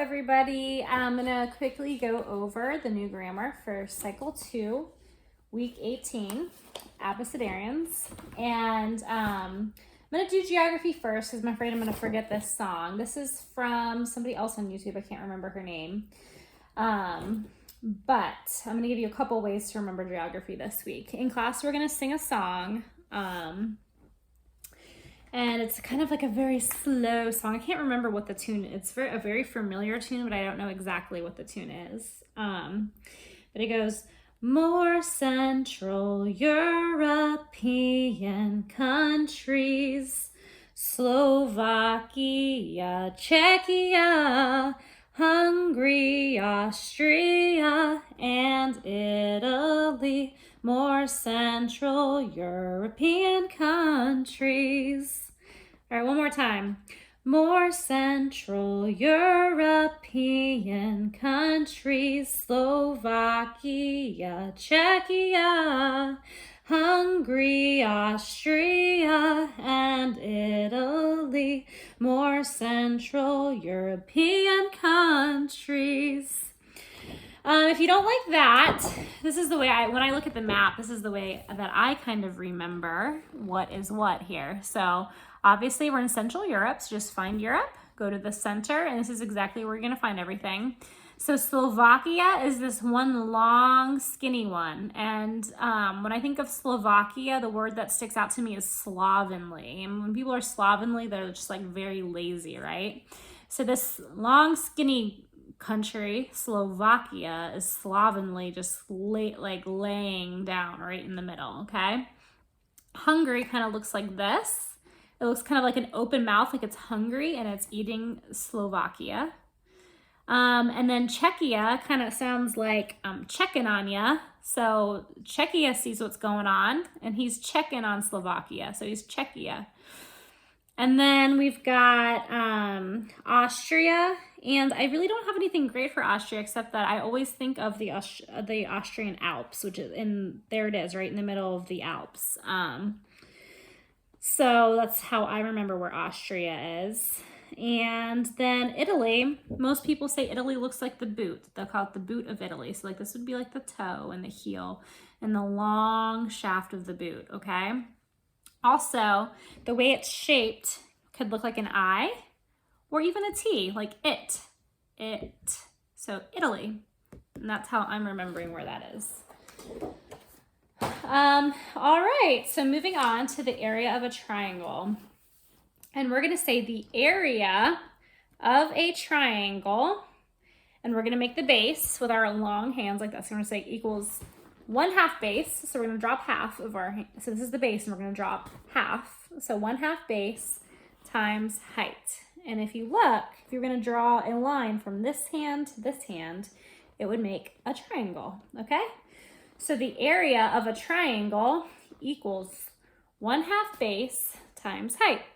everybody. I'm going to quickly go over the new grammar for Cycle 2, Week 18, Abecedarians. And I'm going to do geography first because I'm afraid I'm going to forget this song. This is from somebody else on YouTube. I can't remember her name. But I'm going to give you a couple ways to remember geography this week. In class, we're going to sing a song. And it's kind of like a very slow song. I can't remember what the tune is. It's a very familiar tune, but I don't know exactly what the tune is. But it goes, more Central European countries, Slovakia, Czechia, Hungary, Austria, and Italy. More Central European countries. All right, one more time. More Central European countries, Slovakia, Czechia, Hungary, Austria, and Italy. More Central European countries. If you don't like that, this is the way when I look at the map, this is the way that I kind of remember what is what here. So obviously we're in Central Europe, so just find Europe, go to the center, and this is exactly where you're gonna find everything. So Slovakia is this one long, skinny one. And when I think of Slovakia, the word that sticks out to me is slovenly. And when people are slovenly, they're just like very lazy, right? So this long, skinny country, Slovakia, is slovenly, just laying down right in the middle, okay? Hungary kind of looks like this. It looks kind of like an open mouth, like it's hungry and it's eating Slovakia. And then Czechia kind of sounds like checking on ya. So Czechia sees what's going on and he's checking on Slovakia. So he's Czechia. And then we've got Austria, and I really don't have anything great for Austria except that I always think of the Austrian Alps, which is there it is, right in the middle of the Alps. So that's how I remember where Austria is. And then Italy, most people say Italy looks like the boot. They'll call it the boot of Italy. So like this would be like the toe and the heel and the long shaft of the boot, okay? Also, the way it's shaped could look like an I or even a T, like it. So Italy, and that's how I'm remembering where that is. All right, so moving on to the area of a triangle. And we're gonna say the area of a triangle, and we're gonna make the base with our long hands like this. So we're gonna say equals 1/2 base, so we're going to drop half of our, so this is the base, and we're going to drop half, so 1/2 base times height. And if you look, if you're going to draw a line from this hand to this hand, it would make a triangle, okay? So the area of a triangle equals 1/2 base times height.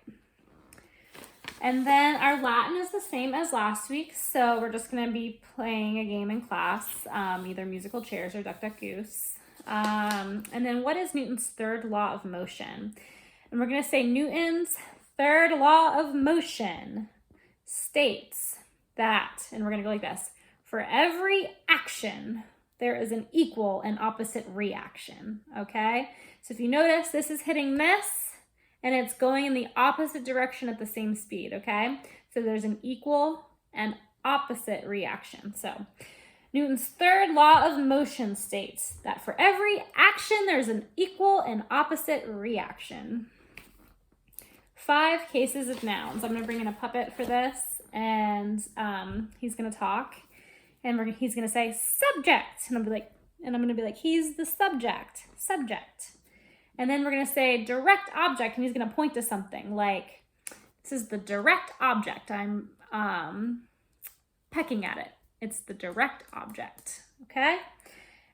And then our Latin is the same as last week, so we're just going to be playing a game in class, either musical chairs or Duck, Duck, Goose. And then what is Newton's third law of motion? And we're going to say Newton's third law of motion states that, and we're going to go like this, for every action, there is an equal and opposite reaction, okay? So if you notice, this is hitting this, and it's going in the opposite direction at the same speed, okay? So there's an equal and opposite reaction. So Newton's third law of motion states that for every action, there's an equal and opposite reaction. 5 cases of nouns. I'm gonna bring in a puppet for this, and he's gonna talk, and he's gonna say subject, and I'm gonna be like, he's the subject. And then we're going to say direct object, and he's going to point to something like, this is the direct object. I'm pecking at it. It's the direct object, okay?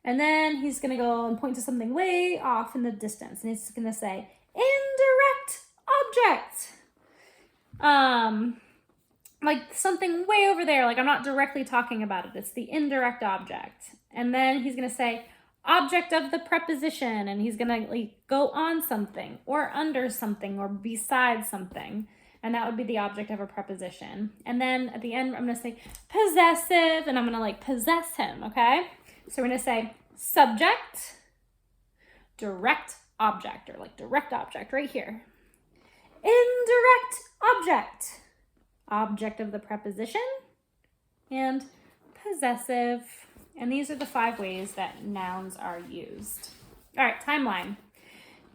And then he's going to go and point to something way off in the distance, and he's going to say indirect object. Like something way over there, like I'm not directly talking about it. It's the indirect object. And then he's going to say object of the preposition, and he's gonna go on something or under something or beside something. And that would be the object of a preposition. And then at the end, I'm going to say possessive, and I'm going to like possess him, okay? So we're going to say subject, direct object, or like direct object right here. Indirect object, object of the preposition, and possessive. And these are the 5 ways that nouns are used. All right, timeline.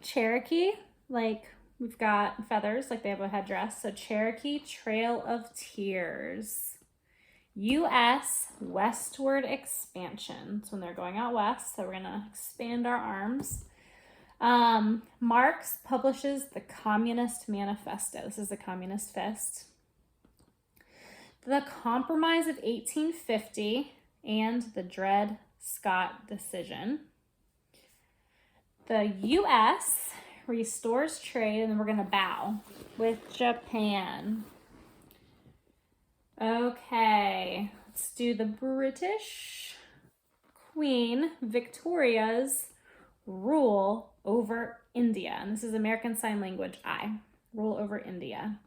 Cherokee, like we've got feathers, like they have a headdress. So Cherokee, Trail of Tears. U.S., westward expansion. So when they're going out west, so we're going to expand our arms. Marx publishes the Communist Manifesto. This is the Communist Fist. The Compromise of 1850 and the Dred Scott Decision. The U.S. restores trade, and then we're going to bow with Japan. Okay, let's do the British Queen Victoria's rule over India. And this is American Sign Language I. Rule over India.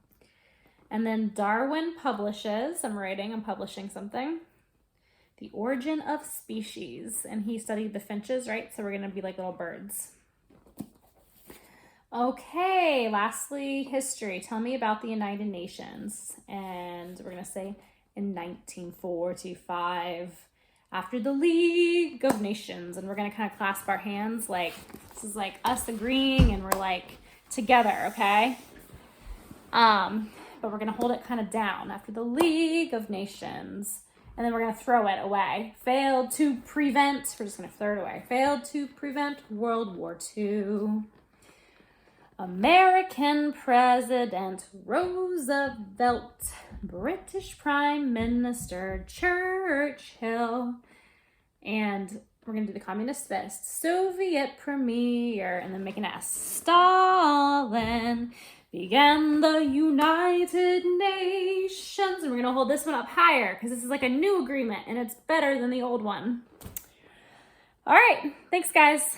And then Darwin publishes, I'm publishing something, The Origin of Species. And he studied the finches, right? So we're going to be like little birds. Okay, lastly, history. Tell me about the United Nations. And we're going to say in 1945, after the League of Nations. And we're going to kind of clasp our hands like, this is like us agreeing and we're like together, okay? But we're going to hold it kind of down. After the League of Nations. And then we're going to throw it away. Failed to prevent, we're just going to throw it away. Failed to prevent World War II. American President Roosevelt, British Prime Minister Churchill, and we're going to do the Communist Fist, Soviet Premier, and then make an S, Stalin, began the United Nations, and we're going to hold this one up higher because this is like a new agreement, and it's better than the old one. All right, thanks guys.